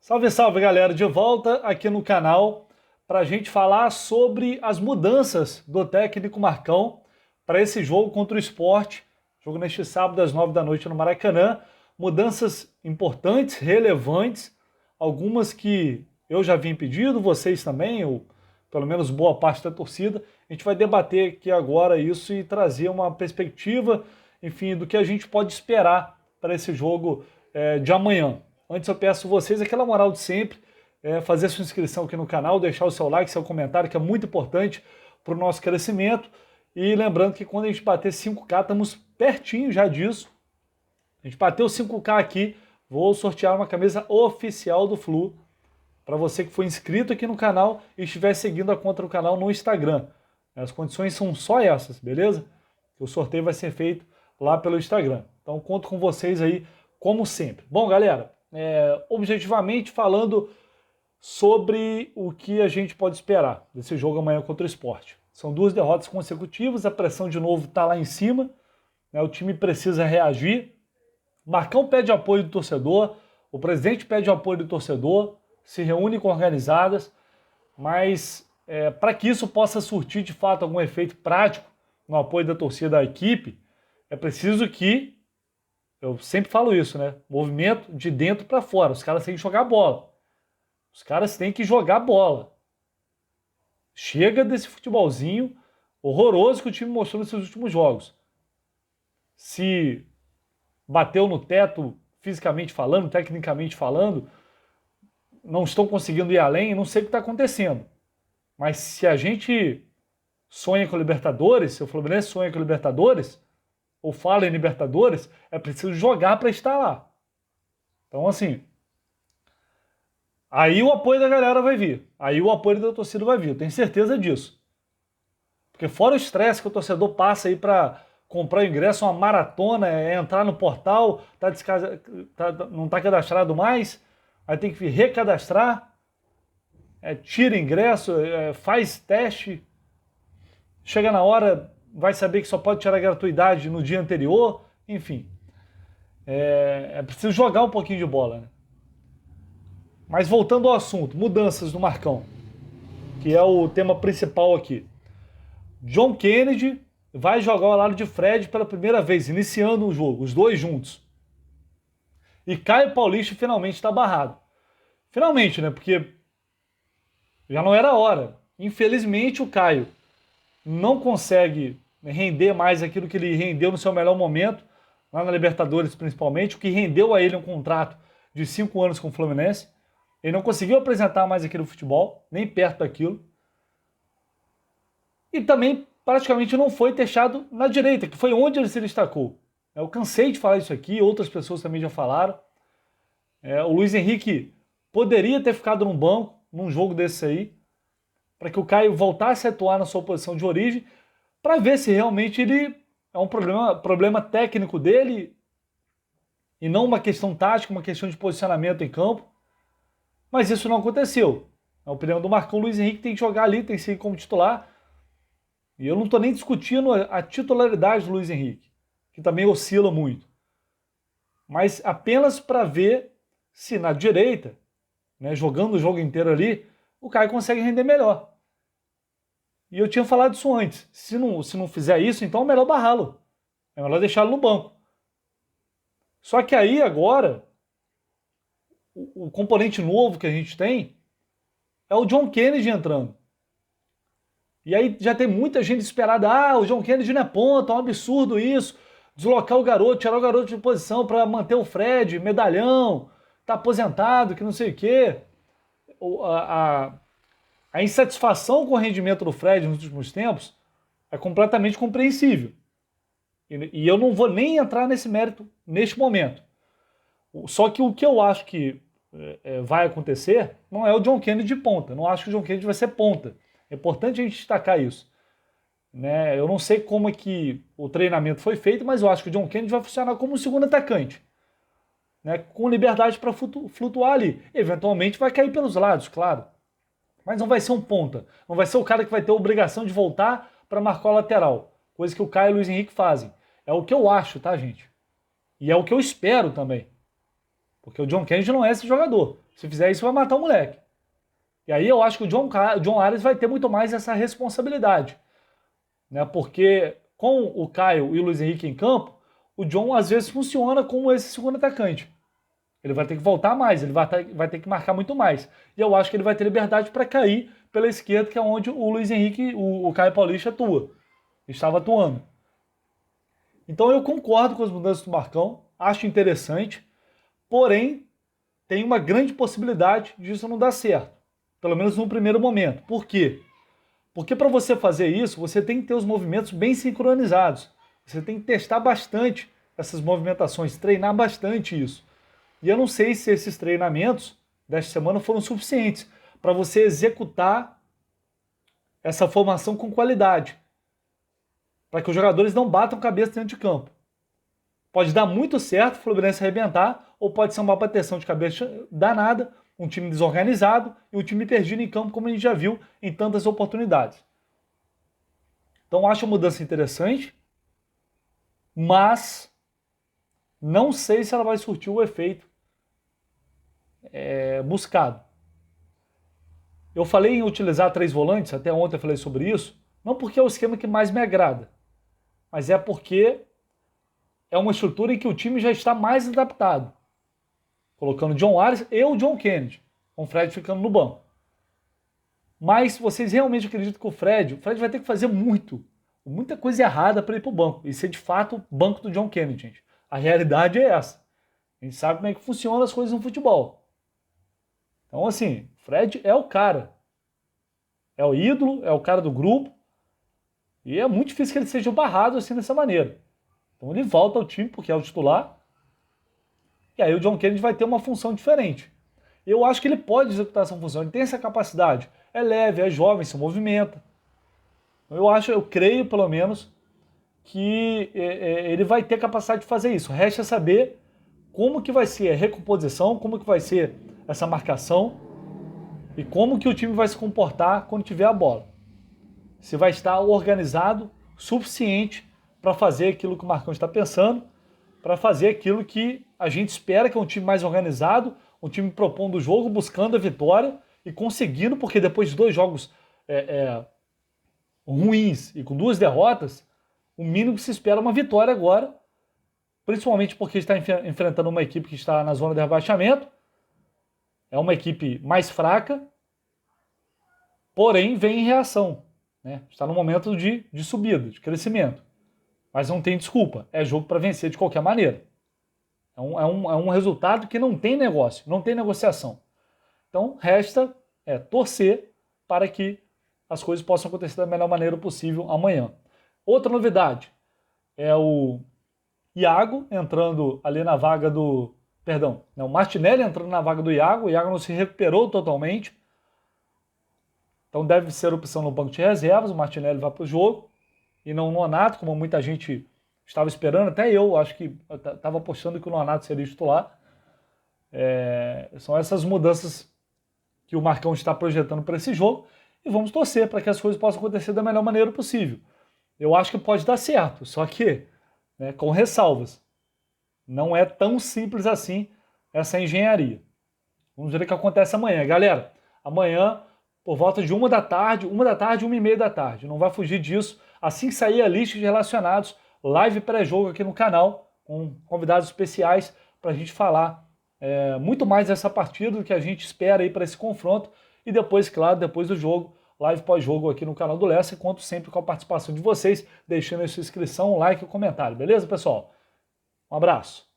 Salve, salve galera, de volta aqui no canal para a gente falar sobre as mudanças do técnico Marcão para esse jogo contra o Sport, jogo neste sábado às 9 da noite no Maracanã. Mudanças importantes, relevantes, algumas que eu já vim pedindo, vocês também, ou pelo menos boa parte da torcida. A gente vai debater aqui agora isso e trazer uma perspectiva, enfim, do que a gente pode esperar para esse jogo de amanhã. Antes eu peço vocês aquela moral de sempre, fazer sua inscrição aqui no canal, deixar o seu like, seu comentário, que é muito importante para o nosso crescimento. E lembrando que quando a gente bater 5K, estamos pertinho já disso. A gente bateu 5K aqui, vou sortear uma camisa oficial do Flu para você que foi inscrito aqui no canal e estiver seguindo a conta do canal no Instagram. As condições são só essas, beleza? O sorteio vai ser feito lá pelo Instagram. Então conto com vocês aí, como sempre. Bom, galera, objetivamente falando sobre o que a gente pode esperar desse jogo amanhã contra o Sport. São 2 derrotas consecutivas, a pressão de novo está lá em cima, né? O time precisa reagir. Marcão pede apoio do torcedor, o presidente pede apoio do torcedor, se reúne com organizadas, mas para que isso possa surtir de fato algum efeito prático no apoio da torcida à equipe, é preciso que, eu sempre falo isso, né? Movimento de dentro para fora. Os caras têm que jogar bola. Os caras têm que jogar bola. Chega desse futebolzinho horroroso que o time mostrou nos seus últimos jogos. Se bateu no teto, fisicamente falando, tecnicamente falando, não estão conseguindo ir além, não sei o que está acontecendo. Mas se a gente sonha com Libertadores, se o Fluminense sonha com Libertadores, ou fala em Libertadores, é preciso jogar para estar lá. Então, assim, aí o apoio da galera vai vir. Aí o apoio da torcida vai vir. Eu tenho certeza disso. Porque fora o estresse que o torcedor passa aí para comprar o ingresso, uma maratona, entrar no portal, não está cadastrado mais, aí tem que recadastrar, tira ingresso, faz teste, chega na hora, vai saber que só pode tirar gratuidade no dia anterior, enfim. É preciso jogar um pouquinho de bola, né? Mas voltando ao assunto, mudanças do Marcão, que é o tema principal aqui. John Kennedy vai jogar ao lado de Fred pela primeira vez, iniciando o jogo, os dois juntos. E Caio Paulista finalmente está barrado. Finalmente, né? Porque já não era a hora. Infelizmente o Caio não consegue render mais aquilo que ele rendeu no seu melhor momento, lá na Libertadores principalmente, o que rendeu a ele um contrato de 5 anos com o Fluminense. Ele não conseguiu apresentar mais aquele futebol, nem perto daquilo. E também praticamente não foi testado na direita, que foi onde ele se destacou. Eu cansei de falar isso aqui, outras pessoas também já falaram. O Luiz Henrique poderia ter ficado no banco num jogo desse aí, para que o Caio voltasse a atuar na sua posição de origem, para ver se realmente ele é um problema técnico dele e não uma questão tática, uma questão de posicionamento em campo. Mas isso não aconteceu. Na opinião do Marcão, o Luiz Henrique tem que jogar ali, tem que seguir como titular. E eu não estou nem discutindo a titularidade do Luiz Henrique, que também oscila muito. Mas apenas para ver se na direita, né, jogando o jogo inteiro ali, o Caio consegue render melhor. E eu tinha falado isso antes. Se não fizer isso, então é melhor barrá-lo. É melhor deixá-lo no banco. Só que aí agora, o componente novo que a gente tem é o John Kennedy entrando. E aí já tem muita gente esperada, o John Kennedy não é ponta, é um absurdo isso, deslocar o garoto, tirar o garoto de posição para manter o Fred, medalhão, tá aposentado, que não sei o quê. A insatisfação com o rendimento do Fred nos últimos tempos é completamente compreensível. E eu não vou nem entrar nesse mérito neste momento. Só que o que eu acho que vai acontecer não é o John Kennedy de ponta. Eu não acho que o John Kennedy vai ser ponta. É importante a gente destacar isso. Né? Eu não sei como é que o treinamento foi feito, mas eu acho que o John Kennedy vai funcionar como um segundo atacante. Né? Com liberdade para flutuar ali. Eventualmente vai cair pelos lados, claro. Mas não vai ser um ponta. Não vai ser o cara que vai ter a obrigação de voltar para marcar o lateral. Coisa que o Caio e o Luiz Henrique fazem. É o que eu acho, tá, gente? E é o que eu espero também. Porque o John Kennedy não é esse jogador. Se fizer isso, vai matar o moleque. E aí eu acho que o John Arias vai ter muito mais essa responsabilidade. Né? Porque com o Caio e o Luiz Henrique em campo, o John às vezes funciona como esse segundo atacante. Ele vai ter que voltar mais, ele vai ter que marcar muito mais. E eu acho que ele vai ter liberdade para cair pela esquerda, que é onde o Luiz Henrique, o Caio Paulista atua. Estava atuando. Então eu concordo com as mudanças do Marcão, acho interessante, porém tem uma grande possibilidade disso não dar certo. Pelo menos no primeiro momento. Por quê? Porque para você fazer isso, você tem que ter os movimentos bem sincronizados. Você tem que testar bastante essas movimentações, treinar bastante isso. E eu não sei se esses treinamentos desta semana foram suficientes para você executar essa formação com qualidade. Para que os jogadores não batam cabeça dentro de campo. Pode dar muito certo o Fluminense arrebentar, ou pode ser uma bateção de cabeça danada, um time desorganizado e um time perdido em campo, como a gente já viu em tantas oportunidades. Então acho a mudança interessante, mas não sei se ela vai surtir o efeito buscado. Eu falei em utilizar 3 volantes, até ontem eu falei sobre isso, não porque é o esquema que mais me agrada, mas é porque é uma estrutura em que o time já está mais adaptado. Colocando John Arias e o John Kennedy, com o Fred ficando no banco. Mas vocês realmente acreditam que o Fred vai ter que fazer muita coisa errada para ir para o banco. E ser de fato o banco do John Kennedy, gente. A realidade é essa. A gente sabe como é que funcionam as coisas no futebol. Então, assim, o Fred é o cara. É o ídolo, é o cara do grupo. E é muito difícil que ele seja barrado assim dessa maneira. Então ele volta ao time porque é o titular. E aí o John Kennedy vai ter uma função diferente. Eu acho que ele pode executar essa função, ele tem essa capacidade. É leve, é jovem, se movimenta. Eu creio pelo menos, que ele vai ter capacidade de fazer isso. Resta saber como que vai ser a recomposição, como que vai ser essa marcação e como que o time vai se comportar quando tiver a bola. Se vai estar organizado suficiente para fazer aquilo que o Marcão está pensando, para fazer aquilo que a gente espera, que é um time mais organizado, um time propondo o jogo, buscando a vitória e conseguindo, porque depois de 2 jogos ruins e com 2 derrotas, o mínimo que se espera é uma vitória agora, principalmente porque está enfrentando uma equipe que está na zona de rebaixamento, é uma equipe mais fraca, porém vem em reação, né? Está no momento de subida, de crescimento. Mas não tem desculpa, é jogo para vencer de qualquer maneira. É um resultado que não tem negócio, não tem negociação. Então resta torcer para que as coisas possam acontecer da melhor maneira possível amanhã. Outra novidade é o Iago entrando ali na vaga do... Perdão, o Martinelli entrando na vaga do Iago. O Iago não se recuperou totalmente. Então deve ser opção no banco de reservas. O Martinelli vai para o jogo. E não o Nonato, como muita gente estava esperando. Até eu acho que estava apostando que o Nonato seria titular. São essas mudanças que o Marcão está projetando para esse jogo. E vamos torcer para que as coisas possam acontecer da melhor maneira possível. Eu acho que pode dar certo, só que com ressalvas. Não é tão simples assim essa engenharia. Vamos ver o que acontece amanhã. Galera, amanhã, por volta de 1 da tarde, 1h30 da tarde. Não vai fugir disso. Assim que sair a lista de relacionados, live pré-jogo aqui no canal, com convidados especiais para a gente falar muito mais dessa partida, do que a gente espera aí para esse confronto. E depois, claro, depois do jogo, live pós-jogo aqui no canal do Lessa. Conto sempre com a participação de vocês, deixando a sua inscrição, um like e um comentário. Beleza, pessoal? Um abraço.